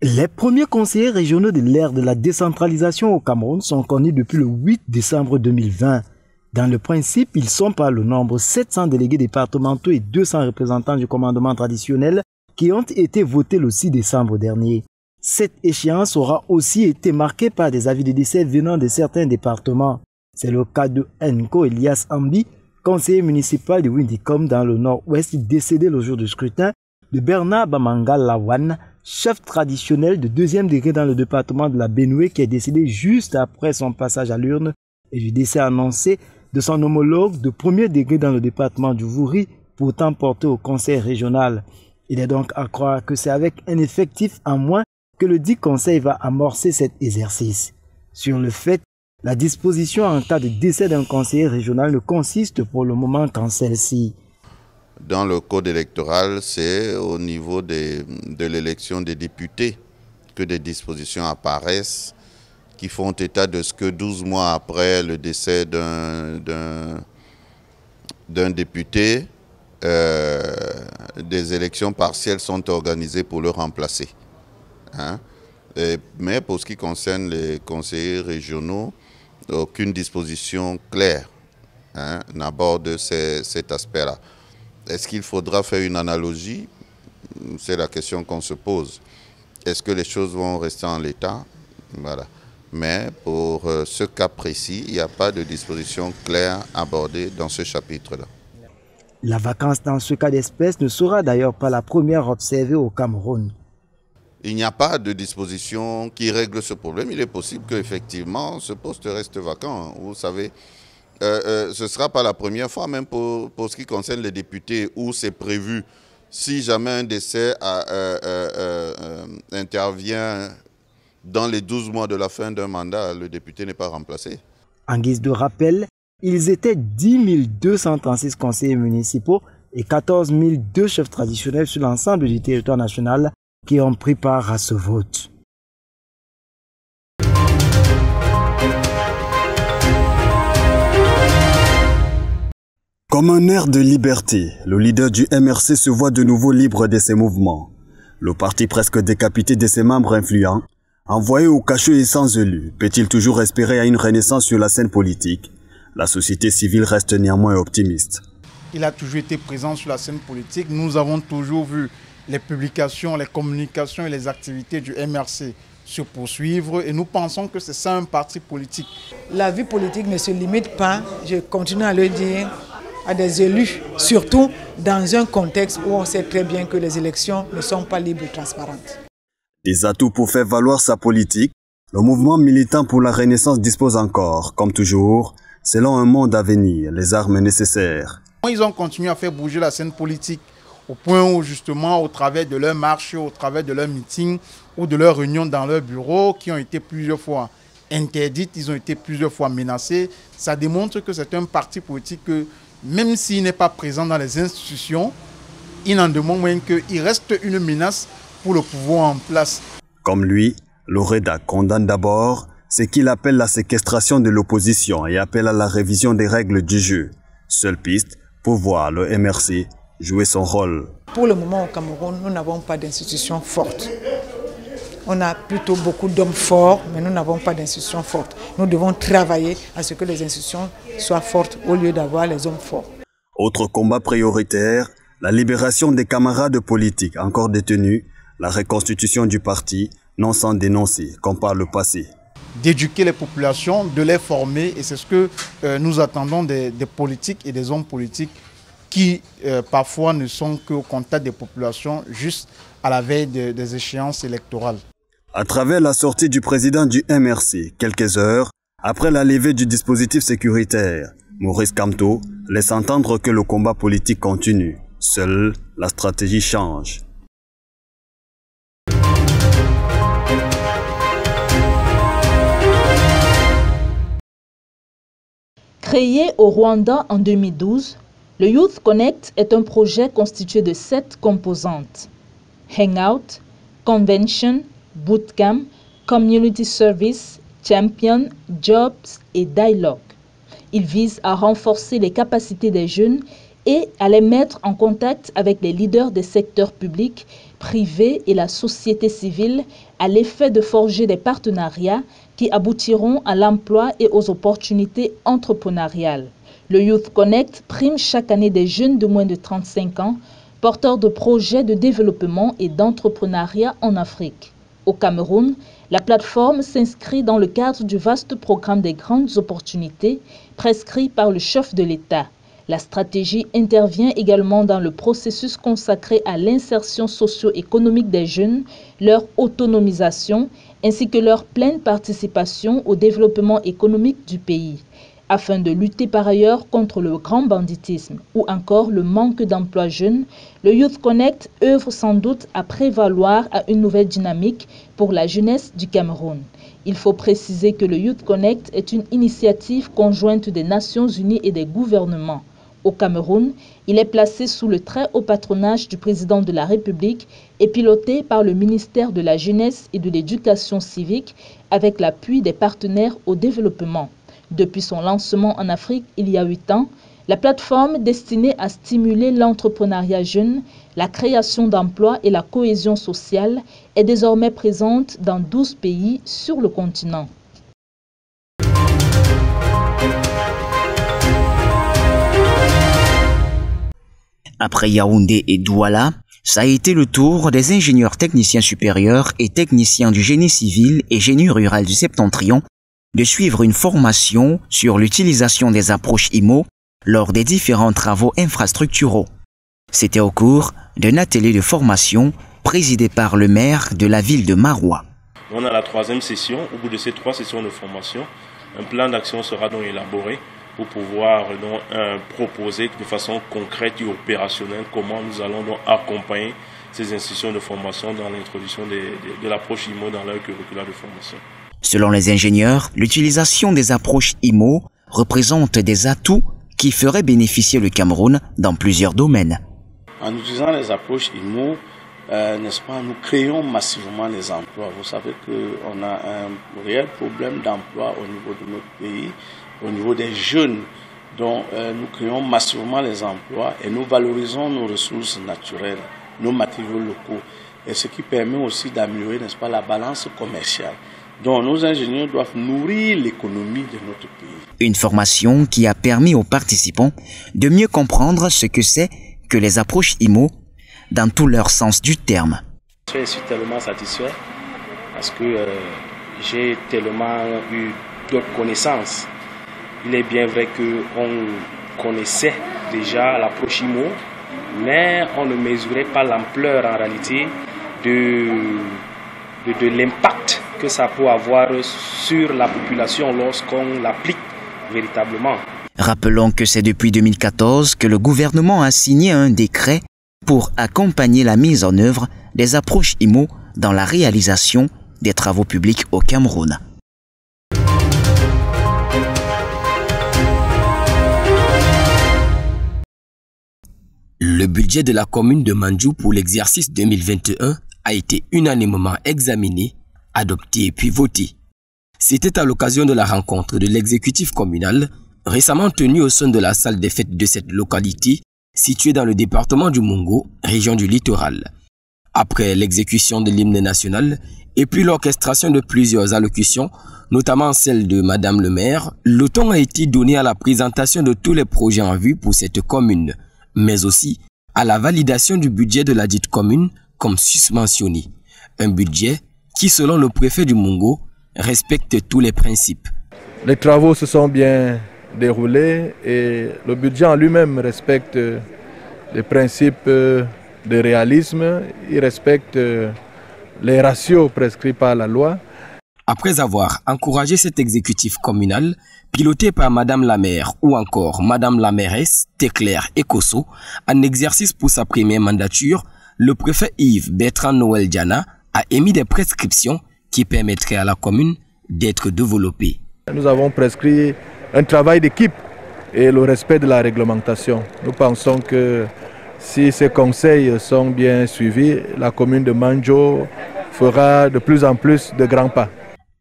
Les premiers conseillers régionaux de l'ère de la décentralisation au Cameroun sont connus depuis le 8 décembre 2020. Dans le principe, ils sont par le nombre 700 délégués départementaux et 200 représentants du commandement traditionnel qui ont été votés le 6 décembre dernier. Cette échéance aura aussi été marquée par des avis de décès venant de certains départements. C'est le cas de Nko Elias Ambi, conseiller municipal de Windicom dans le nord-ouest, décédé le jour du scrutin, de Bernard Bamanga Lawan, chef traditionnel de 2e degré dans le département de la Benue, qui est décédé juste après son passage à l'urne, et du décès annoncé de son homologue de 1er degré dans le département du Vouri, pourtant porté au conseil régional. Il est donc à croire que c'est avec un effectif en moins que le dit conseil va amorcer cet exercice. Sur le fait, la disposition en cas de décès d'un conseiller régional ne consiste pour le moment qu'en celle-ci. Dans le code électoral, c'est au niveau de l'élection des députés que des dispositions apparaissent qui font état de ce que 12 mois après le décès d'un député, des élections partielles sont organisées pour le remplacer. Mais pour ce qui concerne les conseillers régionaux, aucune disposition claire n'aborde cet aspect-là. Est-ce qu'il faudra faire une analogie? C'est la question qu'on se pose. Est-ce que les choses vont rester en l'état? Voilà. Mais pour ce cas précis, il n'y a pas de disposition claire abordée dans ce chapitre-là. La vacance dans ce cas d'espèce ne sera d'ailleurs pas la première observée au Cameroun. Il n'y a pas de disposition qui règle ce problème. Il est possible qu'effectivement ce poste reste vacant. Vous savez, ce ne sera pas la première fois, même pour ce qui concerne les députés, où c'est prévu, si jamais un décès intervient dans les 12 mois de la fin d'un mandat, le député n'est pas remplacé. En guise de rappel, ils étaient 10 236 conseillers municipaux et 14 002 chefs traditionnels sur l'ensemble du territoire national qui ont pris part à ce vote. Comme un air de liberté, le leader du MRC se voit de nouveau libre de ses mouvements. Le parti presque décapité de ses membres influents, envoyé au cachot et sans élu, peut-il toujours espérer à une renaissance sur la scène politique? La société civile reste néanmoins optimiste. Il a toujours été présent sur la scène politique. Nous avons toujours vu les publications, les communications et les activités du MRC se poursuivre et nous pensons que c'est ça un parti politique. La vie politique ne se limite pas, je continue à le dire, à des élus, surtout dans un contexte où on sait très bien que les élections ne sont pas libres et transparentes. Des atouts pour faire valoir sa politique, le mouvement militant pour la Renaissance dispose encore, comme toujours, selon un monde à venir, les armes nécessaires. Ils ont continué à faire bouger la scène politique au point où justement au travers de leurs marches, au travers de leurs meetings ou de leurs réunions dans leurs bureaux qui ont été plusieurs fois interdites, ils ont été plusieurs fois menacés. Ça démontre que c'est un parti politique que même s'il n'est pas présent dans les institutions, il n'en demande moins qu'il reste une menace pour le pouvoir en place. Comme lui, Loreda condamne d'abord ce qu'il appelle la séquestration de l'opposition et appelle à la révision des règles du jeu. Seule piste pour voir le MRC jouer son rôle. Pour le moment au Cameroun, nous n'avons pas d'institutions fortes. On a plutôt beaucoup d'hommes forts, mais nous n'avons pas d'institutions fortes. Nous devons travailler à ce que les institutions soient fortes au lieu d'avoir les hommes forts. Autre combat prioritaire, la libération des camarades politiques encore détenus, la reconstitution du parti, non sans dénoncer, comme par le passé. D'éduquer les populations, de les former, et c'est ce que nous attendons des politiques et des hommes politiques qui parfois ne sont qu'au contact des populations juste à la veille des échéances électorales. À travers la sortie du président du MRC, quelques heures après la levée du dispositif sécuritaire, Maurice Kamto laisse entendre que le combat politique continue. Seule la stratégie change. Créé au Rwanda en 2012, le Youth Connect est un projet constitué de 7 composantes: Hangout, Convention, Bootcamp, Community Service, Champion, Jobs et Dialogue. Il vise à renforcer les capacités des jeunes et à les mettre en contact avec les leaders des secteurs publics, privés et la société civile à l'effet de forger des partenariats qui aboutiront à l'emploi et aux opportunités entrepreneuriales. Le Youth Connect prime chaque année des jeunes de moins de 35 ans, porteurs de projets de développement et d'entrepreneuriat en Afrique. Au Cameroun, la plateforme s'inscrit dans le cadre du vaste programme des grandes opportunités prescrit par le chef de l'État. La stratégie intervient également dans le processus consacré à l'insertion socio-économique des jeunes, leur autonomisation, ainsi que leur pleine participation au développement économique du pays, afin de lutter par ailleurs contre le grand banditisme ou encore le manque d'emploi jeunes. Le Youth Connect œuvre sans doute à prévaloir à une nouvelle dynamique pour la jeunesse du Cameroun. Il faut préciser que le Youth Connect est une initiative conjointe des Nations Unies et des gouvernements. Au Cameroun, il est placé sous le très haut patronage du président de la République et piloté par le ministère de la Jeunesse et de l'Éducation civique avec l'appui des partenaires au développement. Depuis son lancement en Afrique il y a 8 ans, la plateforme destinée à stimuler l'entrepreneuriat jeune, la création d'emplois et la cohésion sociale est désormais présente dans 12 pays sur le continent. Après Yaoundé et Douala, ça a été le tour des ingénieurs techniciens supérieurs et techniciens du génie civil et génie rural du Septentrion de suivre une formation sur l'utilisation des approches IMO lors des différents travaux infrastructuraux. C'était au cours d'un atelier de formation présidé par le maire de la ville de Maroua. On a la 3e session. Au bout de ces 3 sessions de formation, un plan d'action sera donc élaboré pour pouvoir donc proposer de façon concrète et opérationnelle comment nous allons donc accompagner ces institutions de formation dans l'introduction de l'approche IMO dans leur curricula de formation. Selon les ingénieurs, l'utilisation des approches IMO représente des atouts qui feraient bénéficier le Cameroun dans plusieurs domaines. En utilisant les approches IMO, n'est-ce pas, nous créons massivement les emplois. Vous savez qu'on a un réel problème d'emploi au niveau de notre pays, au niveau des jeunes. Donc nous créons massivement les emplois et nous valorisons nos ressources naturelles, nos matériaux locaux, et ce qui permet aussi d'améliorer, n'est-ce pas, la balance commerciale. Donc nos ingénieurs doivent nourrir l'économie de notre pays. Une formation qui a permis aux participants de mieux comprendre ce que c'est que les approches IMO dans tout leur sens du terme. Je suis tellement satisfait parce que j'ai tellement eu d'autres connaissances. Il est bien vrai qu'on connaissait déjà l'approche IMO, mais on ne mesurait pas l'ampleur en réalité de l'impact que ça peut avoir sur la population lorsqu'on l'applique véritablement. Rappelons que c'est depuis 2014 que le gouvernement a signé un décret pour accompagner la mise en œuvre des approches IMO dans la réalisation des travaux publics au Cameroun. Le budget de la commune de Mandjou pour l'exercice 2021 a été unanimement examiné, adopté puis voté. C'était à l'occasion de la rencontre de l'exécutif communal récemment tenue au sein de la salle des fêtes de cette localité située dans le département du Mongo, région du littoral. Après l'exécution de l'hymne national et puis l'orchestration de plusieurs allocutions, notamment celle de Madame le maire, le temps a été donné à la présentation de tous les projets en vue pour cette commune, mais aussi à la validation du budget de la dite commune comme susmentionné. Un budget qui, selon le préfet du Mongo, respecte tous les principes. Les travaux se sont bien déroulés et le budget en lui-même respecte les principes de réalisme, il respecte les ratios prescrits par la loi. Après avoir encouragé cet exécutif communal, piloté par Madame la maire ou encore Madame la mairesse, Teclair Ekosso, en exercice pour sa première mandature, le préfet Yves Bertrand Noël Diana a émis des prescriptions qui permettraient à la commune d'être développée. Nous avons prescrit un travail d'équipe et le respect de la réglementation. Nous pensons que si ces conseils sont bien suivis, la commune de Mandjo fera de plus en plus de grands pas.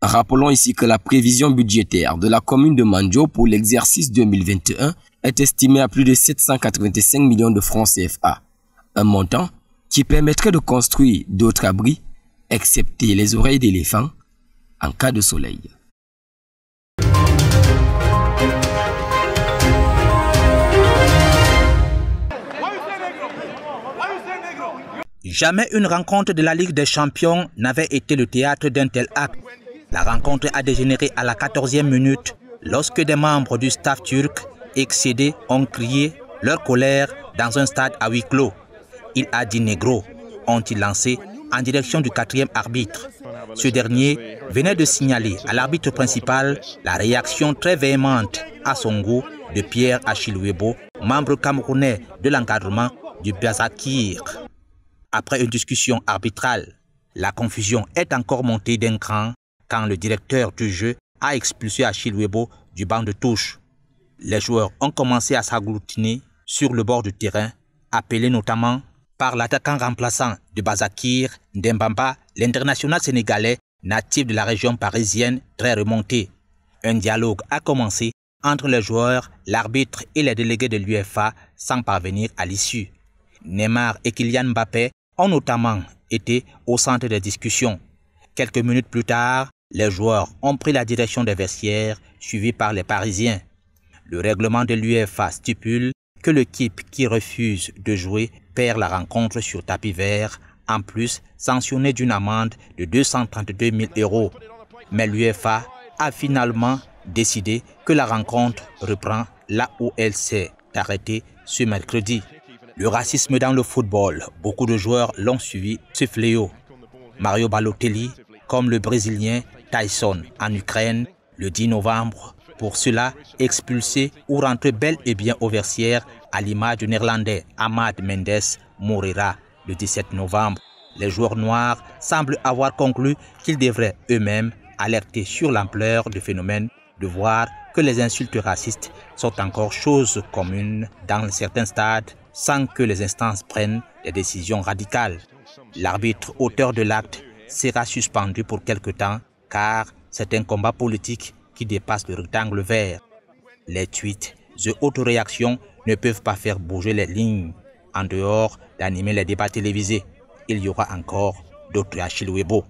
Rappelons ici que la prévision budgétaire de la commune de Mandjo pour l'exercice 2021 est estimée à plus de 785 millions de francs CFA. Un montant qui permettrait de construire d'autres abris, excepté les oreilles d'éléphant, en cas de soleil. Jamais une rencontre de la Ligue des Champions n'avait été le théâtre d'un tel acte. La rencontre a dégénéré à la 14e minute lorsque des membres du staff turc excédés ont crié leur colère dans un stade à huis clos. Il a dit négro, ont-ils lancé en direction du 4e arbitre. Ce dernier venait de signaler à l'arbitre principal la réaction très véhémente à son goût de Pierre Achilwebo, membre camerounais de l'encadrement du Bazakir. Après une discussion arbitrale, la confusion est encore montée d'un cran quand le directeur du jeu a expulsé Achilwebo du banc de touche. Les joueurs ont commencé à s'agglutiner sur le bord du terrain, appelés notamment par l'attaquant remplaçant de Bazakir, Ndembamba, l'international sénégalais natif de la région parisienne très remonté. Un dialogue a commencé entre les joueurs, l'arbitre et les délégués de l'UEFA sans parvenir à l'issue. Neymar et Kylian Mbappé ont notamment été au centre des discussions. Quelques minutes plus tard, les joueurs ont pris la direction des vestiaires, suivis par les Parisiens. Le règlement de l'UEFA stipule que l'équipe qui refuse de jouer perd la rencontre sur tapis vert, en plus sanctionnée d'une amende de 232 000 €. Mais l'UEFA a finalement décidé que la rencontre reprend là où elle s'est arrêtée ce mercredi. Le racisme dans le football, beaucoup de joueurs l'ont suivi, ce fléau. Mario Balotelli, comme le Brésilien Tyson en Ukraine, le 10 novembre, pour cela expulsé ou rentré bel et bien au vestiaire à l'image du Néerlandais Ahmad Mendes Moreira le 17 novembre. Les joueurs noirs semblent avoir conclu qu'ils devraient eux-mêmes alerter sur l'ampleur du phénomène, de voir que les insultes racistes sont encore chose commune dans certains stades sans que les instances prennent des décisions radicales. L'arbitre auteur de l'acte sera suspendu pour quelque temps car c'est un combat politique qui dépasse le rectangle vert. Les tweets et autres réactions ne peuvent pas faire bouger les lignes. En dehors d'animer les débats télévisés, il y aura encore d'autres Achilwebo.